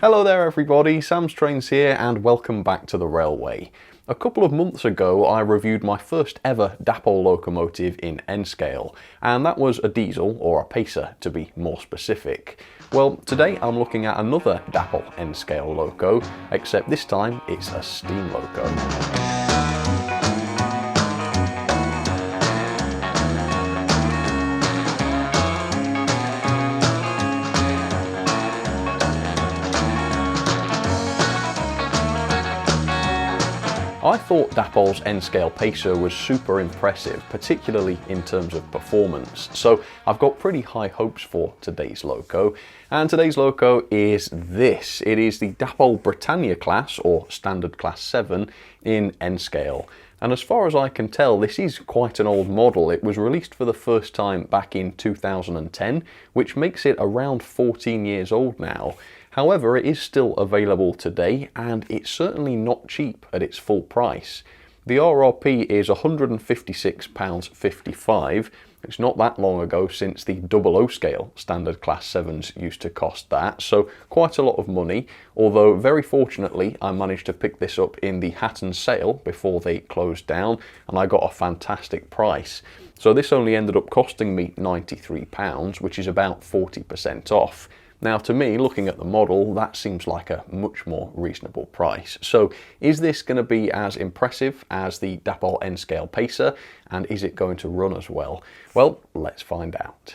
Hello there everybody, Sam's Trains here and welcome back to the railway. A couple of months ago I reviewed my first ever Dapol locomotive in N-scale, and that was a diesel, or a pacer to be more specific. Well, today I'm looking at another Dapol N-scale loco, except this time it's a steam loco. I thought Dapol's N-scale pacer was super impressive, particularly in terms of performance, so I've got pretty high hopes for today's loco. And today's loco is this. It is the Dapol Britannia class, or Standard Class 7, in N-scale. And as far as I can tell, this is quite an old model. It was released for the first time back in 2010, which makes it around 14 years old now. However, it is still available today, and it's certainly not cheap at its full price. The RRP is £156.55. It's not that long ago since the 00 scale Standard Class 7s used to cost that, so quite a lot of money, although very fortunately I managed to pick this up in the Hatton sale before they closed down, and I got a fantastic price. So this only ended up costing me £93, which is about 40% off. Now to me, looking at the model, that seems like a much more reasonable price. So is this going to be as impressive as the Dapol N-scale pacer, and is it going to run as well? Well, let's find out.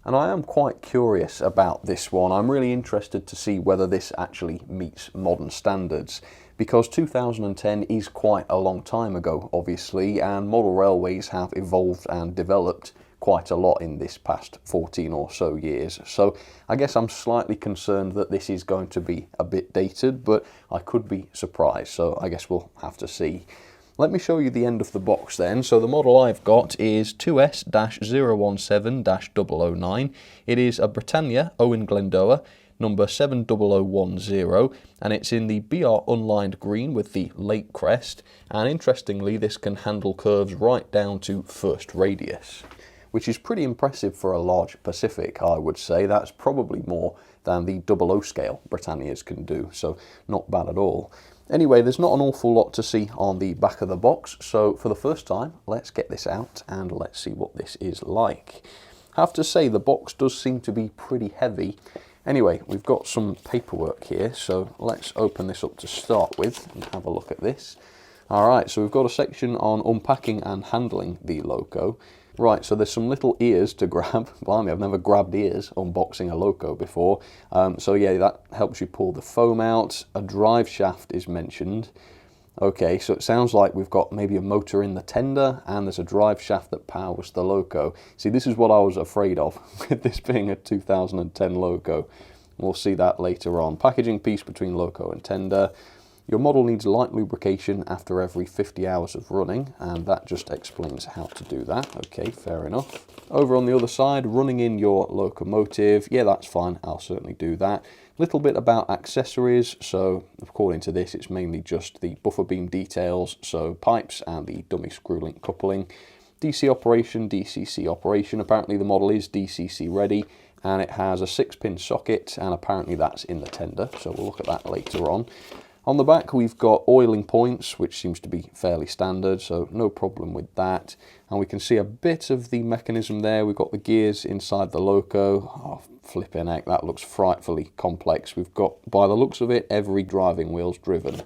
And I am quite curious about this one. I'm really interested to see whether this actually meets modern standards, because 2010 is quite a long time ago, obviously, and model railways have evolved and developed quite a lot in this past 14 or so years. So I guess I'm slightly concerned that this is going to be a bit dated, but I could be surprised, so I guess we'll have to see. Let me show you the end of the box then. So the model I've got is 2S-017-009. It is a Britannia Owen Glendower, number 70010, and it's in the BR unlined green with the lake crest, and interestingly this can handle curves right down to first radius, which is pretty impressive for a large Pacific, I would say. That's probably more than the 00 scale Britannias can do, so not bad at all. Anyway, there's not an awful lot to see on the back of the box, so for the first time, let's get this out and let's see what this is like. I have to say, the box does seem to be pretty heavy. Anyway, we've got some paperwork here, so let's open this up to start with and have a look at this. Alright, so we've got a section on unpacking and handling the loco. Right, so there's some little ears to grab. Blimey, I've never grabbed ears unboxing a loco before. So yeah, that helps you pull the foam out. A drive shaft is mentioned. Okay, so it sounds like we've got maybe a motor in the tender, and there's a drive shaft that powers the loco. See, this is what I was afraid of with this being a 2010 loco. We'll see that later on. Packaging piece between loco and tender. Your model needs light lubrication after every 50 hours of running, and that just explains how to do that. Okay, fair enough. Over on the other side, running in your locomotive. Yeah, that's fine, I'll certainly do that. Little bit about accessories. So according to this, it's mainly just the buffer beam details, so pipes and the dummy screw link coupling. DC operation, DCC operation. Apparently the model is DCC ready, and it has a 6-pin socket, and apparently that's in the tender, so we'll look at that later on. On the back we've got oiling points, which seems to be fairly standard, so no problem with that. And we can see a bit of the mechanism there. We've got the gears inside the loco. Oh, flipping heck, that looks frightfully complex. We've got, by the looks of it, every driving wheel's driven.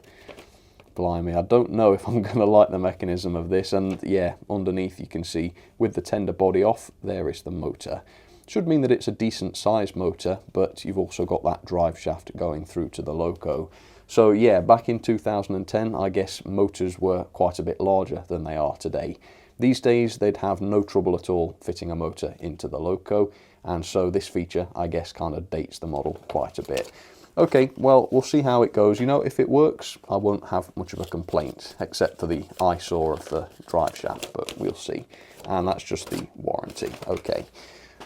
Blimey, I don't know if I'm going to like the mechanism of this. And yeah, underneath you can see, with the tender body off, there is the motor. Should mean that it's a decent size motor, but you've also got that drive shaft going through to the loco. So yeah, back in 2010, I guess motors were quite a bit larger than they are today. These days, they'd have no trouble at all fitting a motor into the loco, and so this feature, I guess, kind of dates the model quite a bit. Okay, well, we'll see how it goes. You know, if it works, I won't have much of a complaint, except for the eyesore of the drive shaft, but we'll see. And that's just the warranty. Okay.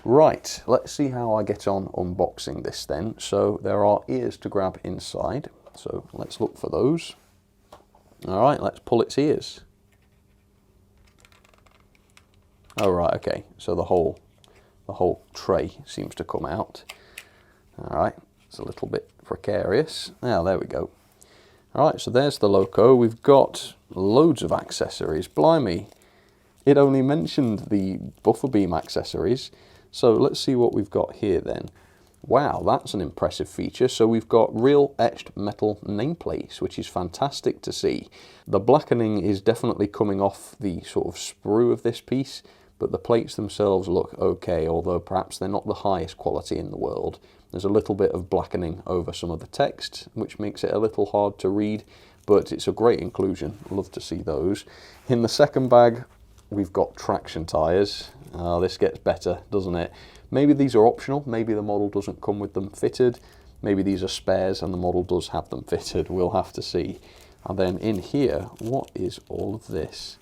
Right, let's see how I get on unboxing this then. So there are ears to grab inside. So let's look for those. All right, let's pull its ears. Oh right, okay. So the whole tray seems to come out. All right. It's a little bit precarious. Now, there we go. All right, so there's the loco. We've got loads of accessories. Blimey, it only mentioned the buffer beam accessories. So let's see what we've got here then. Wow, that's an impressive feature. So we've got real etched metal nameplates, which is fantastic to see. The blackening is definitely coming off the sort of sprue of this piece, but the plates themselves look okay, although perhaps they're not the highest quality in the world. There's a little bit of blackening over some of the text, which makes it a little hard to read, but it's a great inclusion. Love to see those. In the second bag, we've got traction tyres. This gets better, doesn't it? Maybe these are optional. Maybe the model doesn't come with them fitted. Maybe these are spares and the model does have them fitted. We'll have to see. And then in here, what is all of this?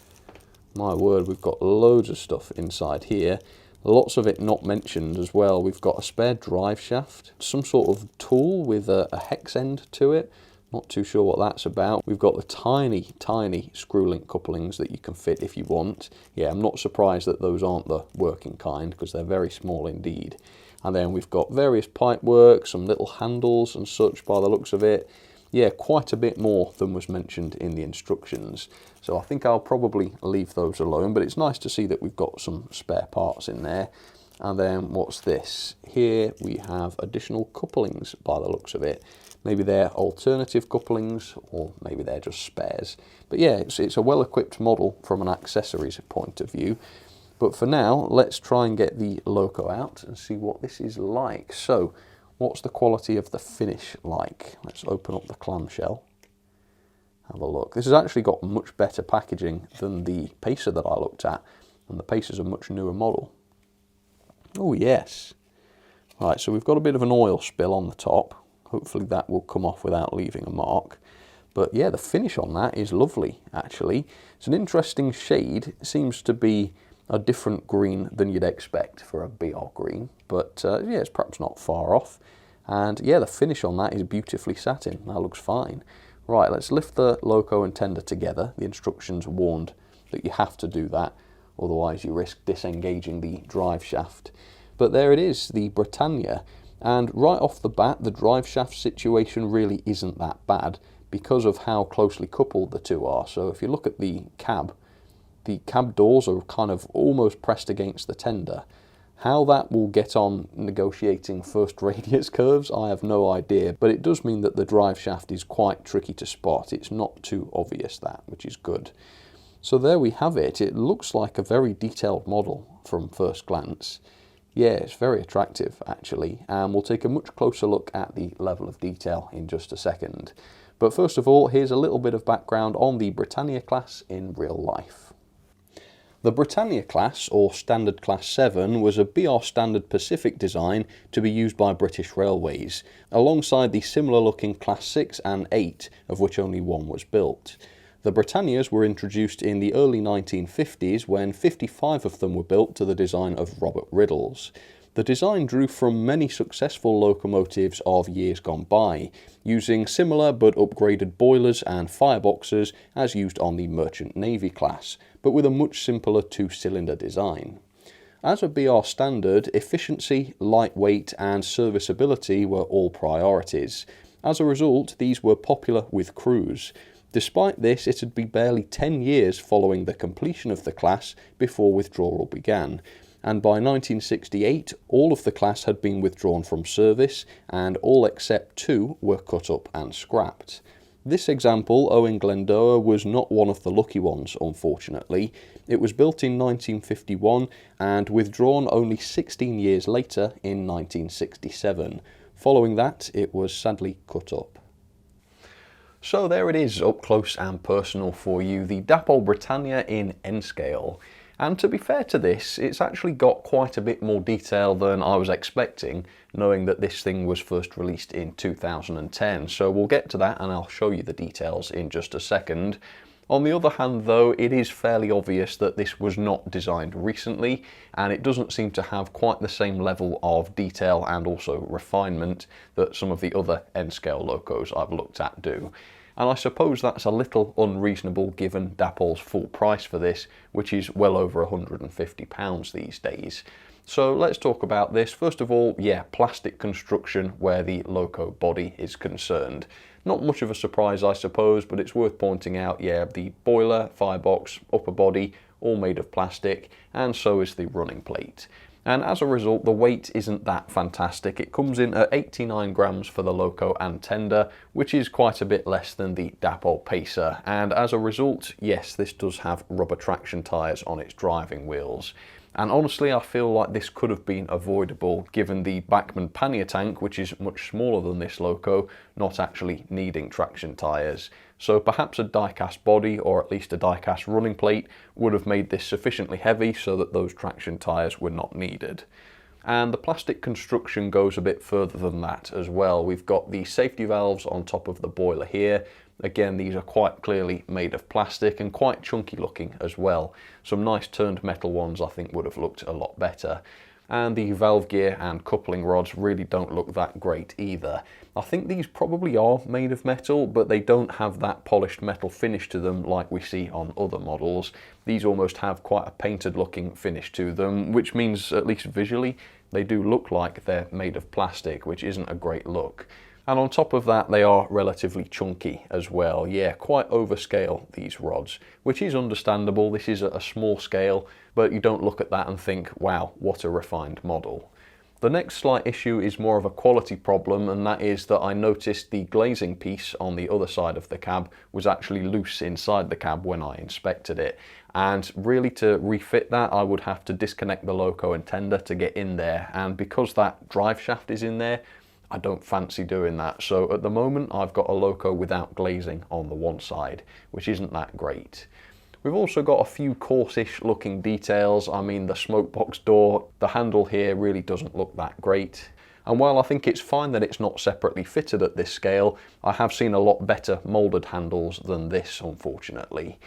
My word, we've got loads of stuff inside here. Lots of it not mentioned as well. We've got a spare drive shaft, some sort of tool with a hex end to it. Not too sure what that's about. We've got the tiny, tiny screw link couplings that you can fit if you want. Yeah, I'm not surprised that those aren't the working kind because they're very small indeed. And then we've got various pipe work, some little handles and such by the looks of it. Yeah, quite a bit more than was mentioned in the instructions. So I think I'll probably leave those alone, but it's nice to see that we've got some spare parts in there. And then what's this? Here we have additional couplings by the looks of it. Maybe they're alternative couplings or maybe they're just spares. But yeah, it's a well-equipped model from an accessories point of view. But for now, let's try and get the loco out and see what this is like. So, what's the quality of the finish like? Let's open up the clamshell. Have a look. This has actually got much better packaging than the Pacer that I looked at. And the Pacer's a much newer model. Oh yes. Right, so we've got a bit of an oil spill on the top. Hopefully that will come off without leaving a mark. But yeah, the finish on that is lovely, actually. It's an interesting shade. It seems to be a different green than you'd expect for a BR green. But yeah, it's perhaps not far off. And yeah, the finish on that is beautifully satin. That looks fine. Right, let's lift the loco and tender together. The instructions warned that you have to do that. Otherwise you risk disengaging the drive shaft. But there it is, the Britannia. And right off the bat, the drive shaft situation really isn't that bad because of how closely coupled the two are. So if you look at the cab doors are kind of almost pressed against the tender. How that will get on negotiating first radius curves, I have no idea, but it does mean that the drive shaft is quite tricky to spot. It's not too obvious that, which is good. So there we have it. It looks like a very detailed model from first glance. Yeah, it's very attractive actually, and we'll take a much closer look at the level of detail in just a second. But first of all, here's a little bit of background on the Britannia class in real life. The Britannia class, or Standard Class 7, was a BR Standard Pacific design to be used by British Railways, alongside the similar looking Class 6 and 8, of which only one was built. The Britannias were introduced in the early 1950s when 55 of them were built to the design of Robert Riddle's. The design drew from many successful locomotives of years gone by, using similar but upgraded boilers and fireboxes as used on the Merchant Navy class, but with a much simpler two-cylinder design. As a BR standard, efficiency, lightweight and serviceability were all priorities. As a result, these were popular with crews. Despite this, it had been barely 10 years following the completion of the class before withdrawal began, and by 1968 all of the class had been withdrawn from service and all except 2 were cut up and scrapped. This example, Owen Glendower, was not one of the lucky ones, unfortunately. It was built in 1951 and withdrawn only 16 years later in 1967. Following that, it was sadly cut up. So there it is, up close and personal for you, the Dapol Britannia in N-scale. And to be fair to this, it's actually got quite a bit more detail than I was expecting, knowing that this thing was first released in 2010. So we'll get to that and I'll show you the details in just a second. On the other hand though, it is fairly obvious that this was not designed recently, and it doesn't seem to have quite the same level of detail and also refinement that some of the other N-scale locos I've looked at do. And I suppose that's a little unreasonable given Dapol's full price for this, which is well over £150 these days. So let's talk about this. First of all, yeah, plastic construction where the loco body is concerned. Not much of a surprise, I suppose, but it's worth pointing out, yeah, the boiler, firebox, upper body, all made of plastic, and so is the running plate. And as a result, the weight isn't that fantastic. It comes in at 89 grams for the loco and tender, which is quite a bit less than the Dapol Pacer. And as a result, yes, this does have rubber traction tyres on its driving wheels. And honestly, I feel like this could have been avoidable given the Bachmann pannier tank, which is much smaller than this loco, not actually needing traction tyres. So perhaps a die-cast body, or at least a die-cast running plate, would have made this sufficiently heavy so that those traction tyres were not needed. And the plastic construction goes a bit further than that as well. We've got the safety valves on top of the boiler here. Again, these are quite clearly made of plastic and quite chunky looking as well. Some nice turned metal ones I think would have looked a lot better. And the valve gear and coupling rods really don't look that great either. I think these probably are made of metal, but they don't have that polished metal finish to them like we see on other models. These almost have quite a painted looking finish to them, which means, at least visually, they do look like they're made of plastic, which isn't a great look. And on top of that, they are relatively chunky as well. Yeah, quite overscale, these rods, which is understandable. This is a small scale, but you don't look at that and think, wow, what a refined model. The next slight issue is more of a quality problem, and that is that I noticed the glazing piece on the other side of the cab was actually loose inside the cab when I inspected it. And really, to refit that, I would have to disconnect the loco and tender to get in there. And because that drive shaft is in there, I don't fancy doing that. So at the moment, I've got a loco without glazing on the one side, which isn't that great. We've also got a few coarse-ish looking details. I mean, the smoke box door, the handle here really doesn't look that great. And while I think it's fine that it's not separately fitted at this scale, I have seen a lot better moulded handles than this, unfortunately.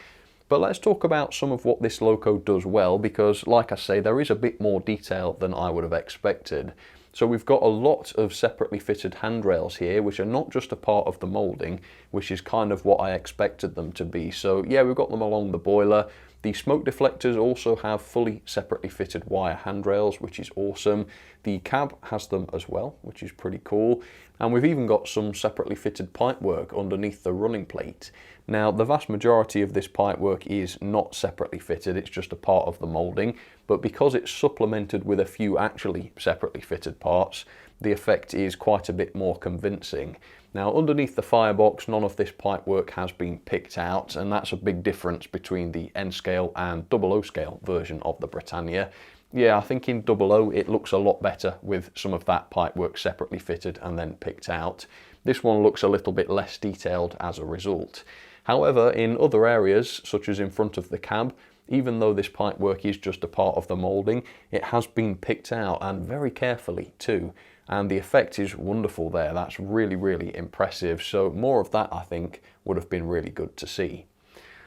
But let's talk about some of what this loco does well, because like I say, there is a bit more detail than I would have expected. So we've got a lot of separately fitted handrails here, which are not just a part of the moulding, which is kind of what I expected them to be. So yeah, we've got them along the boiler. The smoke deflectors also have fully separately fitted wire handrails, which is awesome. The cab has them as well, which is pretty cool. And we've even got some separately fitted pipework underneath the running plate. Now, the vast majority of this pipework is not separately fitted, it's just a part of the moulding, but because it's supplemented with a few actually separately fitted parts, the effect is quite a bit more convincing. Now, underneath the firebox, none of this pipework has been picked out, and that's a big difference between the N scale and 00 scale version of the Britannia. Yeah, I think in 00 it looks a lot better with some of that pipework separately fitted and then picked out. This one looks a little bit less detailed as a result. However, in other areas, such as in front of the cab, even though this pipework is just a part of the moulding, it has been picked out, and very carefully too. And the effect is wonderful there. That's really, really impressive. So more of that, I think, would have been really good to see.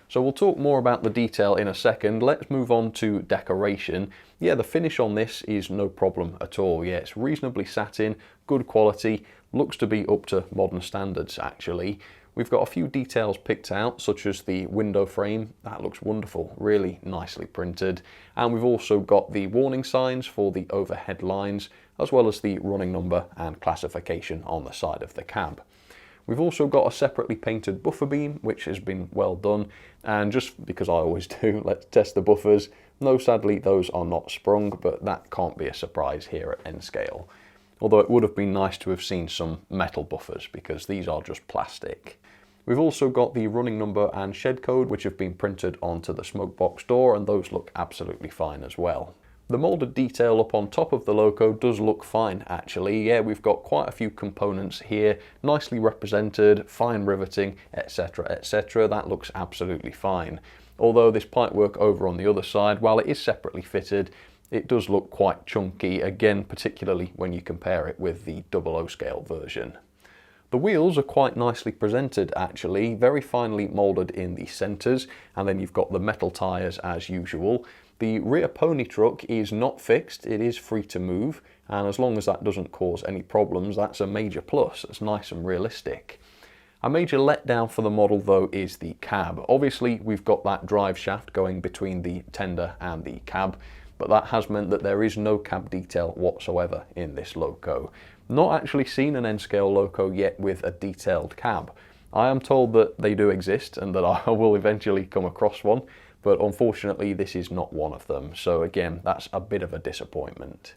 So we'll talk more about the detail in a second. Let's move on to decoration. Yeah, the finish on this is no problem at all. Yeah, it's reasonably satin, good quality, looks to be up to modern standards actually. We've got a few details picked out, such as the window frame. That looks wonderful, really nicely printed. And we've also got the warning signs for the overhead lines, as well as the running number and classification on the side of the cab. We've also got a separately painted buffer beam, which has been well done. And just because I always do, let's test the buffers. No, sadly, those are not sprung, but that can't be a surprise here at N scale. Although it would have been nice to have seen some metal buffers, because these are just plastic. We've also got the running number and shed code, which have been printed onto the smoke box door, and those look absolutely fine as well. The moulded detail up on top of the loco does look fine actually. Yeah, we've got quite a few components here, nicely represented, fine riveting, etc, etc. That looks absolutely fine. Although this pipework over on the other side, while it is separately fitted, it does look quite chunky, again, particularly when you compare it with the 00 scale version. The wheels are quite nicely presented actually, very finely moulded in the centres, and then you've got the metal tyres as usual. The rear pony truck is not fixed, it is free to move, and as long as that doesn't cause any problems, that's a major plus. It's nice and realistic. A major letdown for the model though is the cab. Obviously we've got that drive shaft going between the tender and the cab. but that has meant that there is no cab detail whatsoever in this loco. Not actually seen an N-scale loco yet with a detailed cab. I am told that they do exist and that I will eventually come across one, but unfortunately this is not one of them. So again, that's a bit of a disappointment.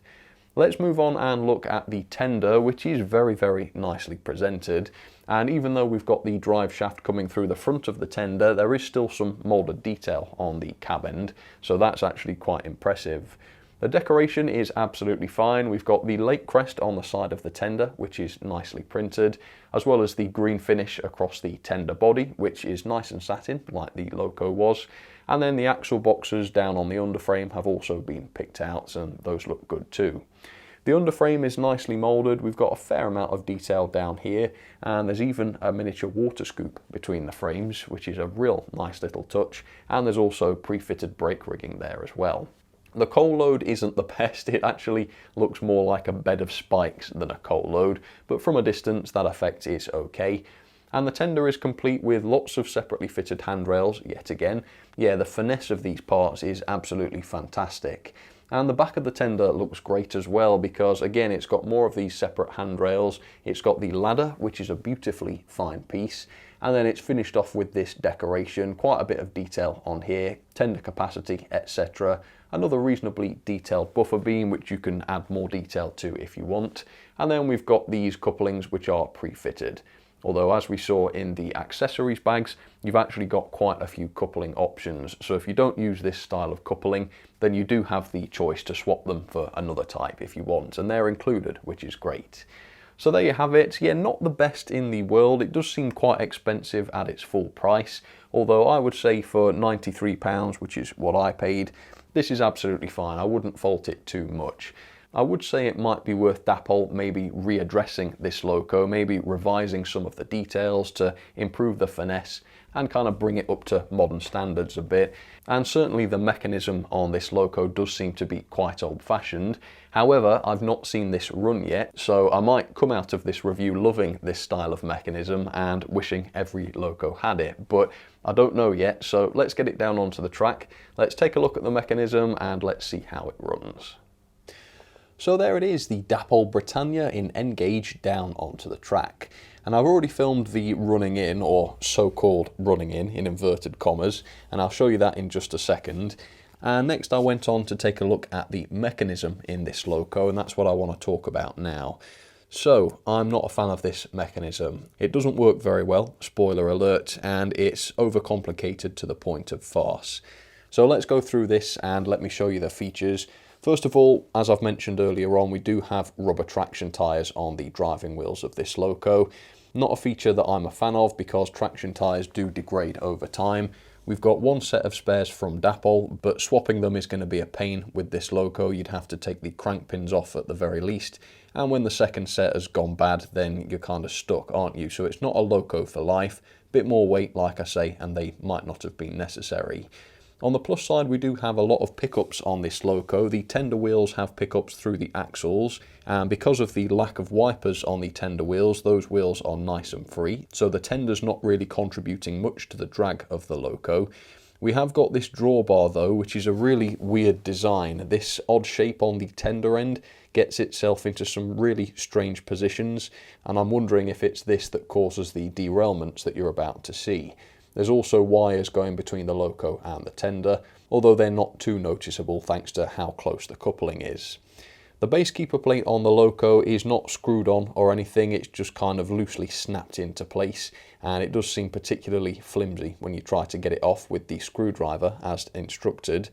Let's move on and look at the tender, which is very, very nicely presented. And even though we've got the drive shaft coming through the front of the tender, there is still some moulded detail on the cab end, so that's actually quite impressive. The decoration is absolutely fine. We've got the lake crest on the side of the tender, which is nicely printed, as well as the green finish across the tender body, which is nice and satin, like the loco was. And then the axle boxes down on the underframe have also been picked out, and those look good too. The underframe is nicely moulded. We've got a fair amount of detail down here, and there's even a miniature water scoop between the frames, which is a real nice little touch. And there's also pre-fitted brake rigging there as well. The coal load isn't the best. It actually looks more like a bed of spikes than a coal load, but from a distance that effect is okay. And the tender is complete with lots of separately fitted handrails yet again. Yeah, the finesse of these parts is absolutely fantastic. And the back of the tender looks great as well, because again, it's got more of these separate handrails. It's got the ladder, which is a beautifully fine piece. And then it's finished off with this decoration, quite a bit of detail on here, tender capacity, etc. Another reasonably detailed buffer beam, which you can add more detail to if you want. And then we've got these couplings, which are pre-fitted. Although, as we saw in the accessories bags, you've actually got quite a few coupling options. So if you don't use this style of coupling, then you do have the choice to swap them for another type if you want, and they're included, which is great. So there you have it. Yeah, not the best in the world. It does seem quite expensive at its full price, although I would say for £93, which is what I paid, this is absolutely fine. I wouldn't fault it too much. I would say it might be worth Dapol maybe readdressing this loco, maybe revising some of the details to improve the finesse and kind of bring it up to modern standards a bit. And certainly the mechanism on this loco does seem to be quite old-fashioned. However, I've not seen this run yet, so I might come out of this review loving this style of mechanism and wishing every loco had it, but I don't know yet, so let's get it down onto the track. Let's take a look at the mechanism and let's see how it runs. So there it is, the Dapol Britannia in N-gauge down onto the track. And I've already filmed the running in, or so-called running in inverted commas, and I'll show you that in just a second. And next I went on to take a look at the mechanism in this loco, and that's what I want to talk about now. So, I'm not a fan of this mechanism. It doesn't work very well, spoiler alert, and it's overcomplicated to the point of farce. So let's go through this and let me show you the features. First of all, as I've mentioned earlier on, we do have rubber traction tyres on the driving wheels of this loco. Not a feature that I'm a fan of because traction tyres do degrade over time. We've got one set of spares from Dapol, but swapping them is going to be a pain with this loco. You'd have to take the crank pins off at the very least. And when the second set has gone bad, then you're kind of stuck, aren't you? So it's not a loco for life. Bit more weight, like I say, and they might not have been necessary. On the plus side, we do have a lot of pickups on this loco. The tender wheels have pickups through the axles, and because of the lack of wipers on the tender wheels, those wheels are nice and free, so the tender's not really contributing much to the drag of the loco. We have got this drawbar though, which is a really weird design. This odd shape on the tender end gets itself into some really strange positions, and I'm wondering if it's this that causes the derailments that you're about to see. There's also wires going between the loco and the tender, although they're not too noticeable thanks to how close the coupling is. The base keeper plate on the loco is not screwed on or anything, it's just kind of loosely snapped into place, and it does seem particularly flimsy when you try to get it off with the screwdriver as instructed.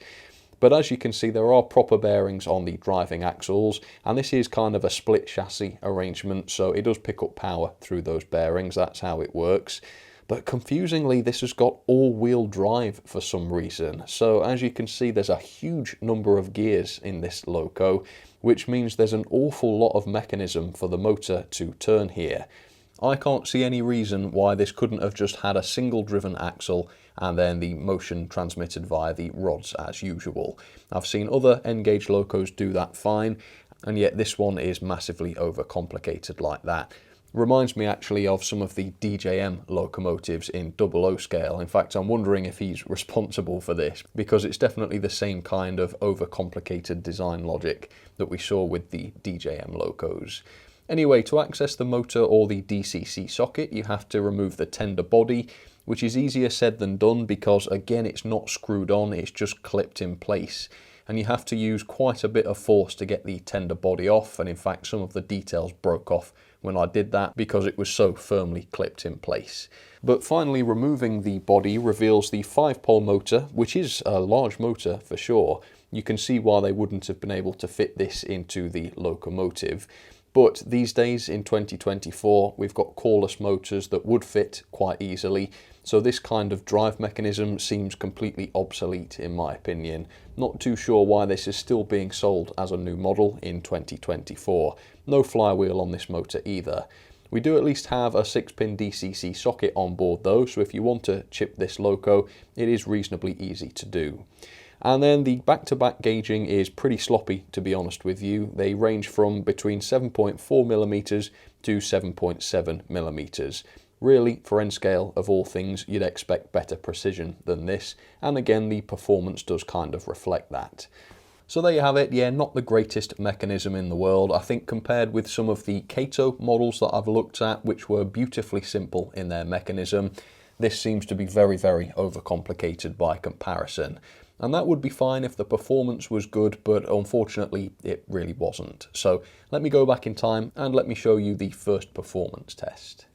But as you can see, there are proper bearings on the driving axles, and this is kind of a split chassis arrangement, so it does pick up power through those bearings, that's how it works. But confusingly, this has got all-wheel drive for some reason. So as you can see, there's a huge number of gears in this loco, which means there's an awful lot of mechanism for the motor to turn here. I can't see any reason why this couldn't have just had a single driven axle and then the motion transmitted via the rods as usual. I've seen other N-gauge locos do that fine, and yet this one is massively overcomplicated like that. Reminds me actually of some of the DJM locomotives in 00 scale. In fact, I'm wondering if he's responsible for this, because it's definitely the same kind of overcomplicated design logic that we saw with the DJM locos. Anyway, to access the motor or the DCC socket, you have to remove the tender body, which is easier said than done because, again, it's not screwed on, it's just clipped in place. And you have to use quite a bit of force to get the tender body off, and in fact some of the details broke off when I did that because it was so firmly clipped in place. But finally, removing the body reveals the 5-pole motor, which is a large motor for sure. You can see why they wouldn't have been able to fit this into the locomotive. But these days in 2024, we've got coreless motors that would fit quite easily, so this kind of drive mechanism seems completely obsolete in my opinion. Not too sure why this is still being sold as a new model in 2024. No flywheel on this motor either. We do at least have a 6-pin DCC socket on board though, so if you want to chip this loco, it is reasonably easy to do. And then the back-to-back gauging is pretty sloppy, to be honest with you. They range from between 7.4mm to 7.7mm. Really, for N scale of all things, you'd expect better precision than this, and again the performance does kind of reflect that. So there you have it. Yeah, not the greatest mechanism in the world. I think compared with some of the Kato models that I've looked at, which were beautifully simple in their mechanism, this seems to be very, very overcomplicated by comparison. And that would be fine if the performance was good, but unfortunately it really wasn't. So let me go back in time and let me show you the first performance test.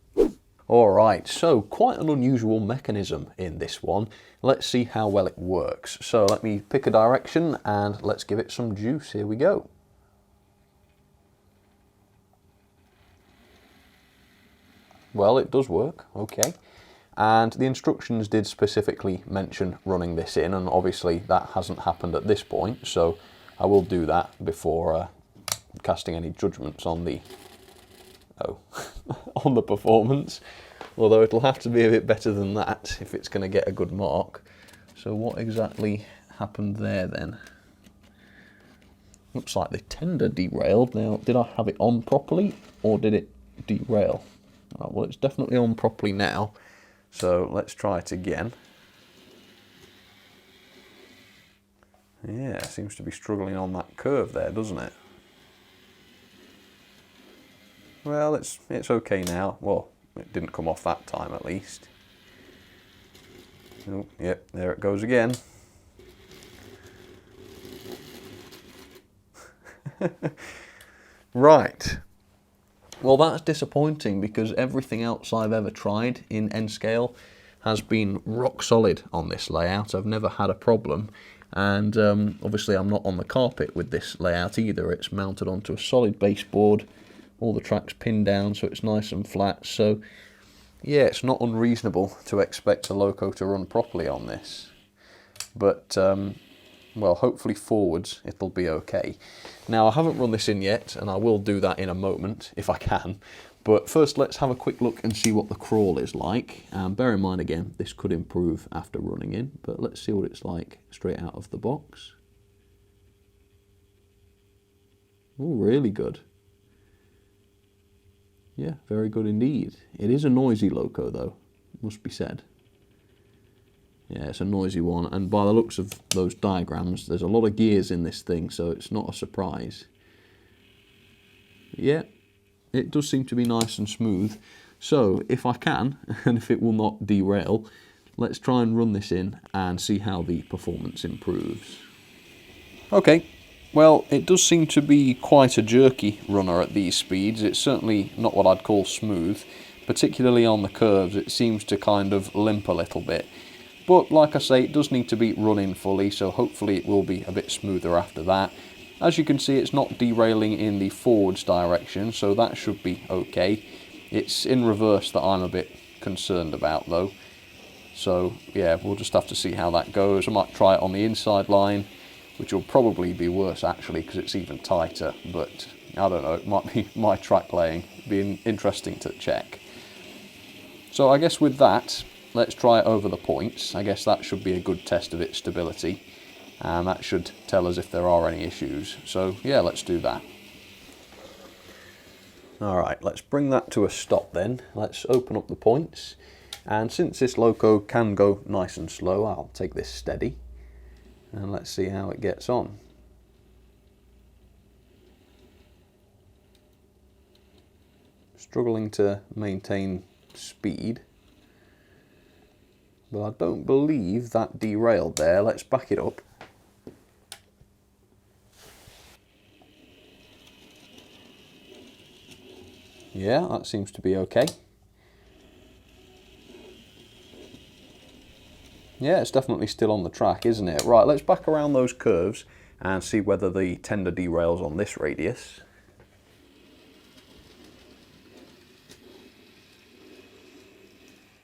Alright, so quite an unusual mechanism in this one. Let's see how well it works. So let me pick a direction and let's give it some juice. Here we go. Well, it does work, okay. And the instructions did specifically mention running this in, and obviously that hasn't happened at this point, so I will do that before casting any judgments on the on the performance, although it'll have to be a bit better than that if it's going to get a good mark. So what exactly happened there then? Looks like the tender derailed. Now, did I have it on properly or did it derail? Oh, well, it's definitely on properly now. So let's try it again. Yeah, it seems to be struggling on that curve there, doesn't it? Well, it's okay now. Well, it didn't come off that time at least. Oh, yep, there it goes again. Right. Well, that's disappointing because everything else I've ever tried in N scale has been rock solid on this layout. I've never had a problem, and obviously I'm not on the carpet with this layout either. It's mounted onto a solid baseboard, all the tracks pinned down so it's nice and flat. So yeah, it's not unreasonable to expect the loco to run properly on this, but well, hopefully forwards it'll be okay. Now, I haven't run this in yet, and I will do that in a moment if I can, but first let's have a quick look and see what the crawl is like. Bear in mind again, this could improve after running in, but let's see what it's like straight out of the box. Oh, really good. Yeah, very good indeed. It is a noisy loco though, must be said. Yeah, it's a noisy one, and by the looks of those diagrams, there's a lot of gears in this thing, so it's not a surprise. Yeah, it does seem to be nice and smooth. So, if I can, and if it will not derail, let's try and run this in and see how the performance improves. Okay, well, it does seem to be quite a jerky runner at these speeds. It's certainly not what I'd call smooth, particularly on the curves. It seems to kind of limp a little bit. But like I say, it does need to be run in fully, so hopefully it will be a bit smoother after that. As you can see, it's not derailing in the forwards direction, so that should be okay. It's in reverse that I'm a bit concerned about though. So yeah, we'll just have to see how that goes. I might try it on the inside line, which will probably be worse actually because it's even tighter, but I don't know, it might be my track laying. It'd be interesting to check. So I guess with that, let's try it over the points. I guess that should be a good test of its stability, and that should tell us if there are any issues. So yeah, let's do that. All right, let's bring that to a stop then. Let's open up the points. And since this loco can go nice and slow, I'll take this steady. And let's see how it gets on. Struggling to maintain speed. But I don't believe that derailed there. Let's back it up. Yeah, that seems to be okay. Yeah, it's definitely still on the track, isn't it? Right, let's back around those curves and see whether the tender derails on this radius.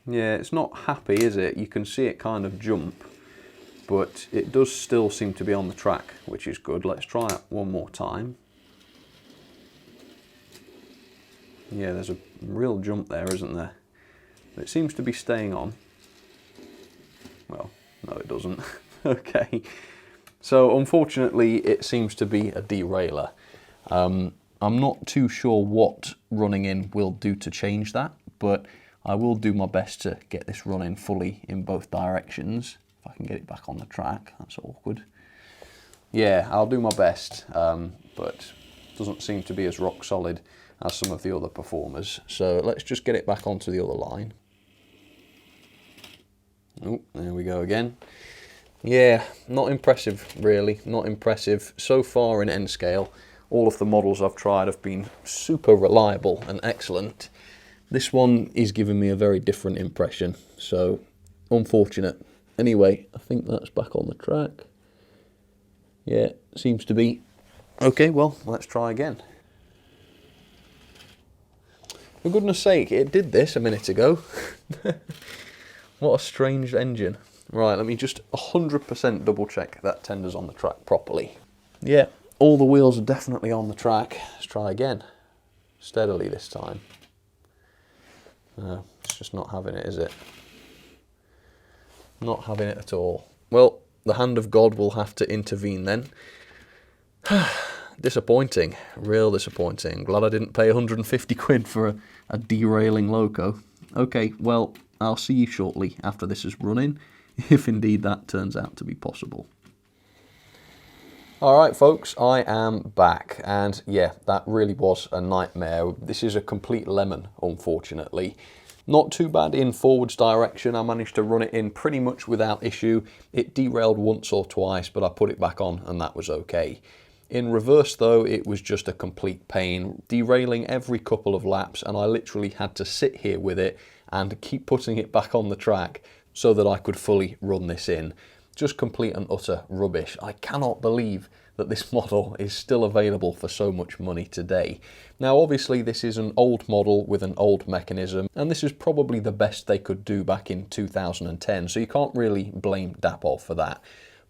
Yeah, it's not happy, is it? You can see it kind of jump, but it does still seem to be on the track, which is good. Let's try it one more time. Yeah, there's a real jump there, isn't there? But it seems to be staying on. Well, no it doesn't. Okay. So unfortunately it seems to be a derailleur. I'm not too sure what running in will do to change that, but I will do my best to get this running fully in both directions. If I can get it back on the track, that's awkward. Yeah, I'll do my best, but it doesn't seem to be as rock solid as some of the other performers. So let's just get it back onto the other line. Oh, there we go again. Yeah, not impressive really, not impressive. So far in N scale, all of the models I've tried have been super reliable and excellent. This one is giving me a very different impression, so unfortunate. Anyway, I think that's back on the track. Yeah, seems to be. Okay, well, let's try again. For goodness sake, it did this a minute ago. What a strange engine. Right, let me just 100% double check that tender's on the track properly. Yeah, all the wheels are definitely on the track. Let's try again. Steadily this time. It's just not having it, is it? Not having it at all. Well, the hand of God will have to intervene then. Disappointing, real disappointing. Glad I didn't pay 150 quid for a derailing loco. Okay, well, I'll see you shortly after this is running, if indeed that turns out to be possible. Alright folks, I am back, and yeah, that really was a nightmare. This is a complete lemon, unfortunately. Not too bad in forwards direction. I managed to run it in pretty much without issue. It derailed once or twice, but I put it back on and that was okay. In reverse though, it was just a complete pain, derailing every couple of laps, and I literally had to sit here with it and keep putting it back on the track so that I could fully run this in. Just complete and utter rubbish. I cannot believe that this model is still available for so much money today. Now obviously this is an old model with an old mechanism, and this is probably the best they could do back in 2010, so you can't really blame Dapol for that.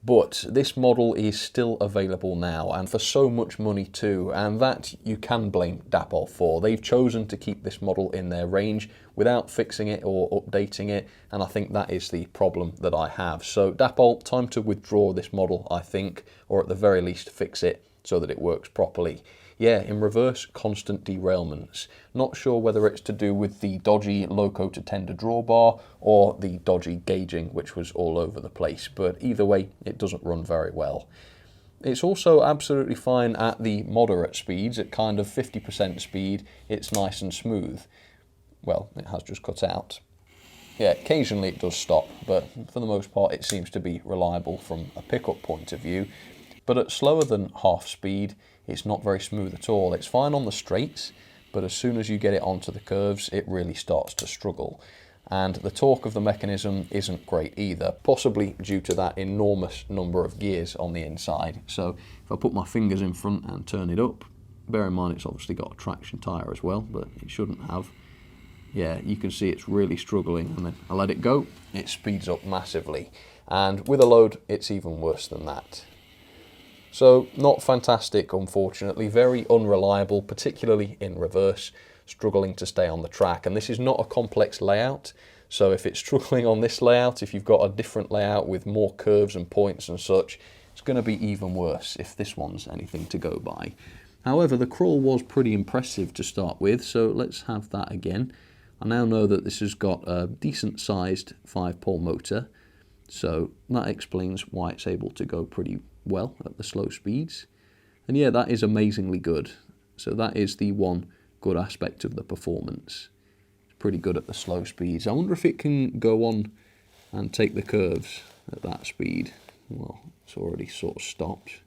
But this model is still available now, and for so much money too, and that you can blame Dapol for. They've chosen to keep this model in their range without fixing it or updating it, and I think that is the problem that I have. So Dapol, time to withdraw this model, I think, or at the very least fix it so that it works properly. Yeah, in reverse, constant derailments. Not sure whether it's to do with the dodgy loco to tender drawbar or the dodgy gauging, which was all over the place, but either way, it doesn't run very well. It's also absolutely fine at the moderate speeds, at kind of 50% speed, it's nice and smooth. Well, it has just cut out. Yeah, occasionally it does stop, but for the most part it seems to be reliable from a pickup point of view. But at slower than half speed, it's not very smooth at all. It's fine on the straights, but as soon as you get it onto the curves, it really starts to struggle. And the torque of the mechanism isn't great either, possibly due to that enormous number of gears on the inside. So if I put my fingers in front and turn it up, bear in mind it's obviously got a traction tyre as well, but it shouldn't have. Yeah, you can see it's really struggling, and then I let it go, it speeds up massively. And with a load, it's even worse than that. So not fantastic, unfortunately, very unreliable, particularly in reverse, struggling to stay on the track. And this is not a complex layout, so if it's struggling on this layout, if you've got a different layout with more curves and points and such, it's going to be even worse if this one's anything to go by. However, the crawl was pretty impressive to start with, so let's have that again. I now know that this has got a decent sized 5-pole motor, so that explains why it's able to go pretty well at the slow speeds. And yeah, that is amazingly good. So that is the one good aspect of the performance. It's pretty good at the slow speeds. I wonder if it can go on and take the curves at that speed. Well, it's already sort of stopped.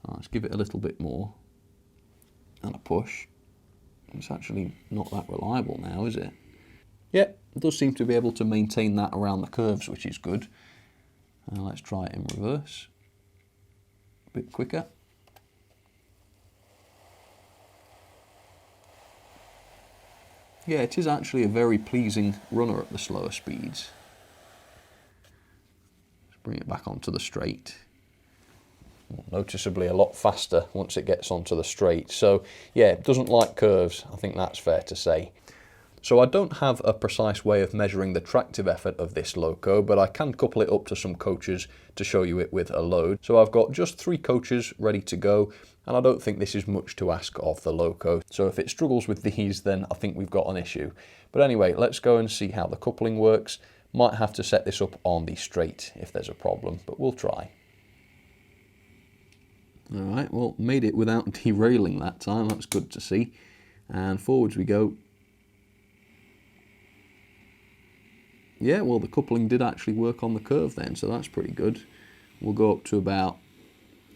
Let's give it a little bit more. And a push. It's actually not that reliable now, is it? Yeah, it does seem to be able to maintain that around the curves, which is good. Let's try it in reverse. A bit quicker. Yeah, it is actually a very pleasing runner at the slower speeds. Let's bring it back onto the straight. Noticeably a lot faster once it gets onto the straight. So yeah, it doesn't like curves, I think that's fair to say. So I don't have a precise way of measuring the tractive effort of this loco, but I can couple it up to some coaches to show you it with a load. So I've got just 3 coaches ready to go, and I don't think this is much to ask of the loco. So if it struggles with these, then I think we've got an issue. But anyway, let's go and see how the coupling works. Might have to set this up on the straight if there's a problem, but we'll try. Alright, well, made it without derailing that time, that's good to see. And forwards we go. Yeah, well, the coupling did actually work on the curve then, so that's pretty good. We'll go up to about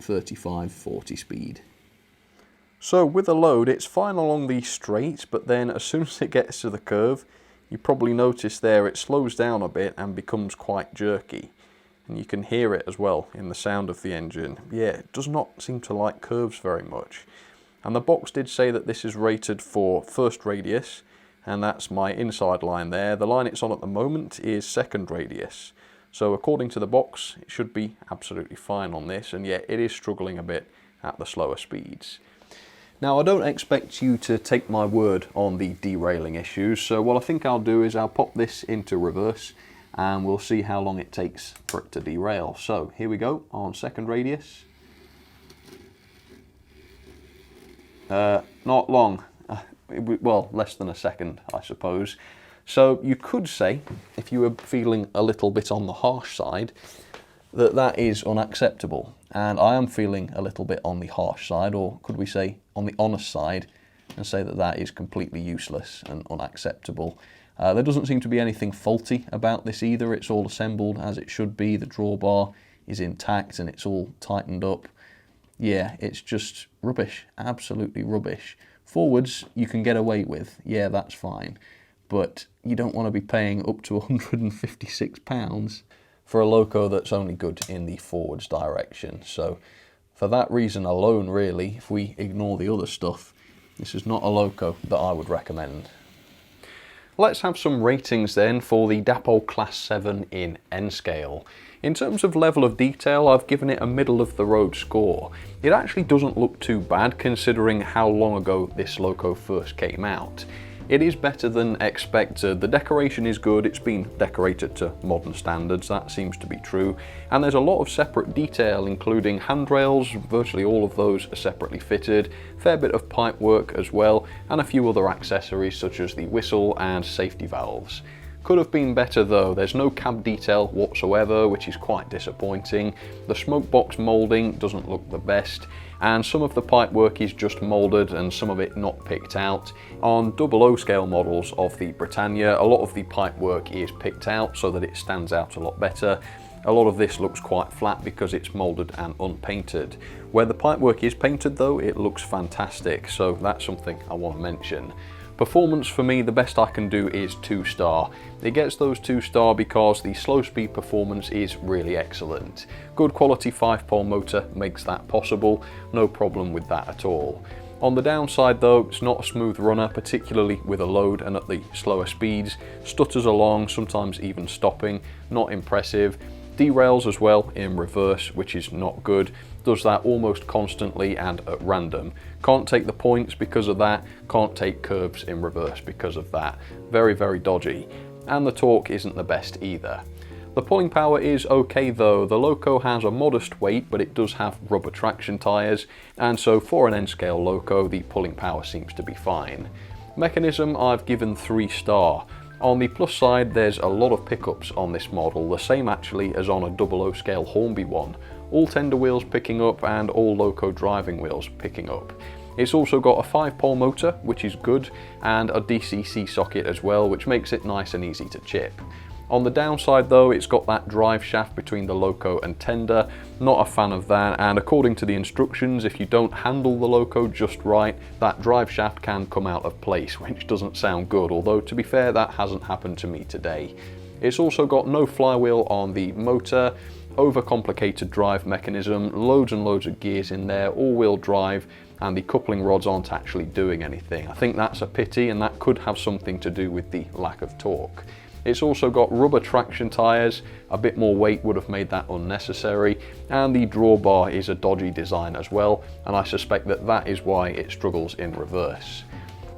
35-40 speed. So with a load, it's fine along the straight, but then as soon as it gets to the curve, you probably notice there it slows down a bit and becomes quite jerky. And you can hear it as well in the sound of the engine. Yeah, it does not seem to like curves very much. And the box did say that this is rated for first radius, and that's my inside line there. The line it's on at the moment is second radius. So according to the box, it should be absolutely fine on this, and yet it is struggling a bit at the slower speeds. Now, I don't expect you to take my word on the derailing issues, so what I think I'll do is I'll pop this into reverse and we'll see how long it takes for it to derail. So here we go on second radius. Not long, well, less than a second, I suppose. So you could say, if you were feeling a little bit on the harsh side, that that is unacceptable. And I am feeling a little bit on the harsh side, or could we say on the honest side, and say that that is completely useless and unacceptable. There doesn't seem to be anything faulty about this either. It's all assembled as it should be. The drawbar is intact and it's all tightened up. Yeah, it's just rubbish, absolutely rubbish. Forwards you can get away with, yeah, that's fine. But you don't want to be paying up to £156 for a loco that's only good in the forwards direction. So for that reason alone, really, if we ignore the other stuff, this is not a loco that I would recommend. Let's have some ratings then for the Dapol Class 7 in N-Scale. In terms of level of detail, I've given it a middle of the road score. It actually doesn't look too bad considering how long ago this loco first came out. It is better than expected. The decoration is good, it's been decorated to modern standards, that seems to be true. And there's a lot of separate detail, including handrails, virtually all of those are separately fitted, fair bit of pipe work as well, and a few other accessories such as the whistle and safety valves. Could have been better though, there's no cab detail whatsoever, which is quite disappointing. The smoke box moulding doesn't look the best, and some of the pipework is just moulded and some of it not picked out. On 00 scale models of the Britannia, a lot of the pipework is picked out so that it stands out a lot better. A lot of this looks quite flat because it's moulded and unpainted. Where the pipework is painted though, it looks fantastic, so that's something I want to mention. Performance for me, the best I can do is 2-star. It gets those 2-star because the slow speed performance is really excellent. Good quality 5-pole motor makes that possible, no problem with that at all. On the downside though, it's not a smooth runner, particularly with a load and at the slower speeds. Stutters along, sometimes even stopping, not impressive. Derails as well in reverse, which is not good. Does that almost constantly and at random. Can't take the points because of that, can't take curves in reverse because of that. Very, very dodgy. And the torque isn't the best either. The pulling power is okay though. The Loco has a modest weight, but it does have rubber traction tyres, and so for an N-scale Loco, the pulling power seems to be fine. Mechanism I've given 3 star. On the plus side, there's a lot of pickups on this model, the same actually as on a 00 scale Hornby one. All tender wheels picking up and all Loco driving wheels picking up. It's also got a 5-pole motor, which is good, and a DCC socket as well, which makes it nice and easy to chip. On the downside though, it's got that drive shaft between the Loco and tender. Not a fan of that, and according to the instructions, if you don't handle the Loco just right, that drive shaft can come out of place, which doesn't sound good, although to be fair, that hasn't happened to me today. It's also got no flywheel on the motor, overcomplicated drive mechanism, loads and loads of gears in there, all-wheel drive, and the coupling rods aren't actually doing anything. I think that's a pity, and that could have something to do with the lack of torque. It's also got rubber traction tyres, a bit more weight would have made that unnecessary, and the drawbar is a dodgy design as well, and I suspect that that is why it struggles in reverse.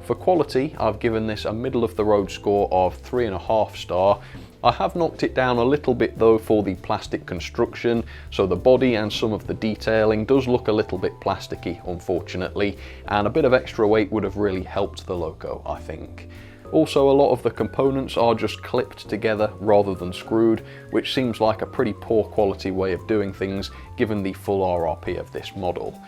For quality, I've given this a middle of the road score of 3.5 star. I have knocked it down a little bit though for the plastic construction, so the body and some of the detailing does look a little bit plasticky, unfortunately, and a bit of extra weight would have really helped the Loco, I think. Also, a lot of the components are just clipped together rather than screwed, which seems like a pretty poor quality way of doing things given the full RRP of this model.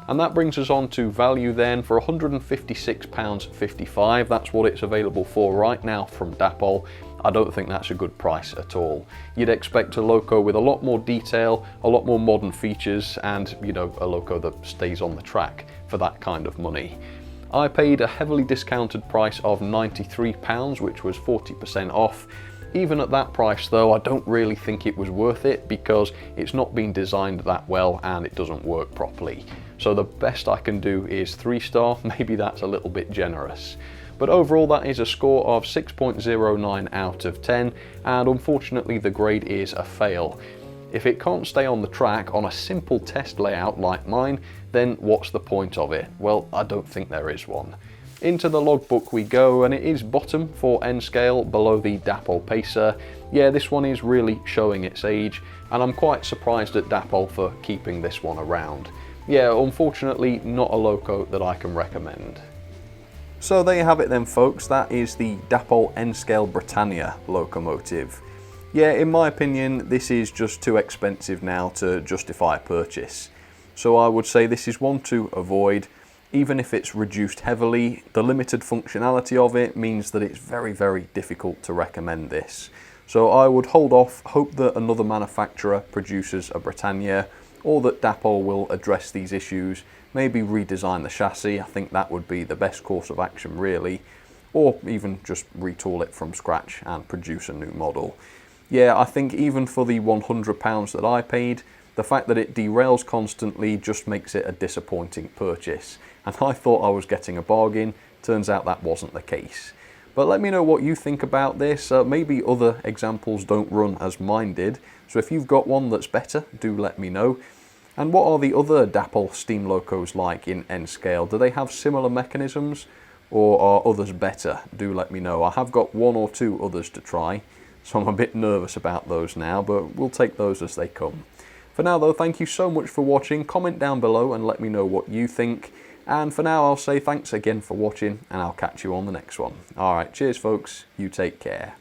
And that brings us on to value then. For £156.55, that's what it's available for right now from Dapol. I don't think that's a good price at all. You'd expect a Loco with a lot more detail, a lot more modern features, and, you know, a Loco that stays on the track for that kind of money. I paid a heavily discounted price of £93, which was 40% off. Even at that price though, I don't really think it was worth it because it's not been designed that well and it doesn't work properly. So the best I can do is 3 star, maybe that's a little bit generous. But overall that is a score of 6.09 out of 10, and unfortunately the grade is a fail. If it can't stay on the track on a simple test layout like mine, then what's the point of it? Well, I don't think there is one. Into the logbook we go, and it is bottom for N-scale, below the Dapol Pacer. Yeah, this one is really showing its age, and I'm quite surprised at Dapol for keeping this one around. Yeah, unfortunately not a Loco that I can recommend. So there you have it then folks, that is the Dapol N-scale Britannia locomotive. Yeah, in my opinion, this is just too expensive now to justify a purchase. So I would say this is one to avoid. Even if it's reduced heavily, the limited functionality of it means that it's very, very difficult to recommend this. So I would hold off, hope that another manufacturer produces a Britannia, or that Dapol will address these issues, maybe redesign the chassis. I think that would be the best course of action really, or even just retool it from scratch and produce a new model. Yeah, I think even for the £100 that I paid, the fact that it derails constantly just makes it a disappointing purchase. And I thought I was getting a bargain, turns out that wasn't the case. But let me know what you think about this. Maybe other examples don't run as mine did, so if you've got one that's better, do let me know. And what are the other Dapol steam locos like in N-scale? Do they have similar mechanisms, or are others better? Do let me know. I have got 1 or 2 others to try, so I'm a bit nervous about those now, but we'll take those as they come. For now though, thank you so much for watching. Comment down below and let me know what you think. And for now, I'll say thanks again for watching, and I'll catch you on the next one. Alright, cheers folks, you take care.